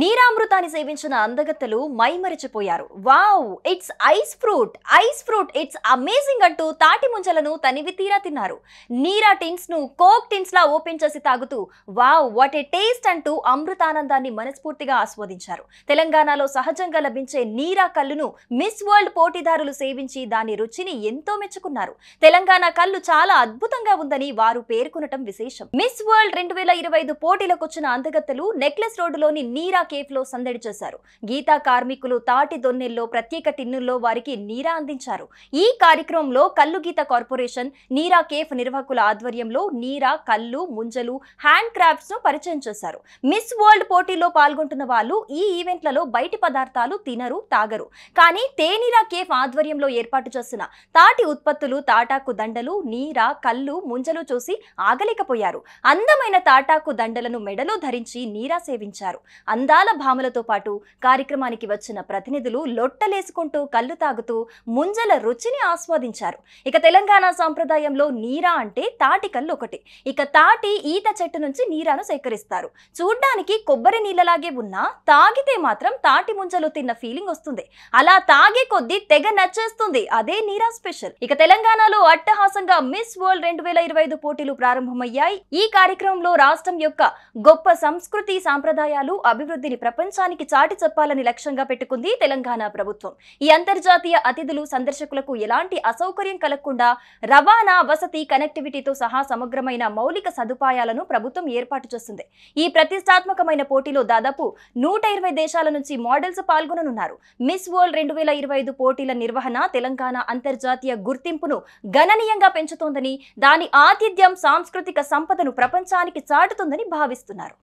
నీరామృతాన్ని సేవించిన అందగత్తెలు మైమరిచిపోయారు. Wow, it's ice fruit, ice fruit, it's amazing అంటూ తాటి ముంజలను తనివి తీరా తిన్నారు. నీరా టిన్స్ ను కోక్ టిన్స్ లా ఓపెన్ చేసి తాగుతూ వావ్ వాట్ ఏ టేస్ట్ అంటూ అమృతానందాన్ని మనస్ఫూర్తిగా ఆస్వాదించారు. తెలంగాణలో సహజంగా లభించే నీరా కల్లును మిస్ వరల్డ్ పోటీదారులు సేవించి దాని రుచిని ఎంతో మెచ్చుకున్నారు. తెలంగాణ కల్లు చాలా అద్భుతంగా ఉందని వారు పేర్కొనటం విశేషం. మిస్ వరల్డ్ 2025 పోటీలకొచ్చిన అందగత్తెలు నెక్లెస్ రోడ్డులోని నీరా కేఫ్ లో సందడి చేశారు. గీతా కార్మికులు తాటి దొన్నెల్లో ప్రత్యేక టిన్నుల్లో వారికి నీరా అందించారు. ఈ కార్యక్రమంలో కల్లు గీత కార్పొరేషన్ నీరా కేఫ్ నిర్వాహకుల ఆధ్వర్యంలో నీరా కల్లు ముంజలు హ్యాండ్ క్రాఫ్ట్స్ ను పరిచయం చేశారు. మిస్ వరల్డ్ పోటీలో పాల్గొంటున్న వాళ్ళు ఈ ఈవెంట్లలో బయటి పదార్థాలు తినరు, తాగరు. కానీ తేనీరా కేఫ్ ఆధ్వర్యంలో ఏర్పాటు చేసిన తాటి ఉత్పత్తులు, తాటాకు దండలు, నీరా కల్లు ముంజలు చూసి ఆగలేకపోయారు. అందమైన తాటాకు దండలను మెడలో ధరించి నీరా సేవించారు. అందాల భామలతో పాటు కార్యక్రమానికి వచ్చిన ప్రతినిధులు లొట్టలేసుకుంటూ కళ్ళు తాగుతూ ముంజల రుచిని ఆస్వాదించారు. ఇక తెలంగాణ సంప్రదాయంలో నీరా అంటే తాటి కల్లు ఒకటి. ఇక తాటి ఈత చెట్టు నుంచి నీరాను సేకరిస్తారు. చూడ్డానికి కొబ్బరి నీళ్ళలాగే ఉన్నా తాగితే మాత్రం తాటి ముంజలు తిన్న ఫీలింగ్ వస్తుంది. అలా తాగే కొద్దీ తెగ నచ్చేస్తుంది. అదే నీరా స్పెషల్. ఇక తెలంగాణలో అట్టహాసంగా మిస్ వరల్డ్ 2025 పోటీలు ప్రారంభమయ్యాయి. ఈ కార్యక్రమంలో రాష్ట్రం యొక్క గొప్ప సంస్కృతి, సాంప్రదాయాలు, అభివృద్ధిని ప్రపంచానికి చాటి చెప్పాలని లక్ష్యంగా పెట్టుకుంది తెలంగాణ ప్రభుత్వం. ఈ అంతర్జాతీయ అతిథులు, సందర్శకులకు ఎలాంటి అసౌకర్యం కలగకుండా రవాణా, వసతి, కనెక్టివిటీతో సహా సమగ్రమైన మౌలిక సదుపాయాలను ప్రభుత్వం ఏర్పాటు చేస్తుంది. ఈ ప్రతిష్టాత్మకమైన పోటీలో దాదాపు 120 దేశాల నుంచి మోడల్స్ పాల్గొననున్నారు. మిస్ వరల్డ్ 2025 పోటీల నిర్వహణ తెలంగాణ అంతర్జాతీయ గుర్తింపును గణనీయంగా పెంచుతోందని, దాని ఆతిథ్యం సాంస్కృతిక సంపదను ప్రపంచానికి చాటుతుందని భావిస్తున్నారు.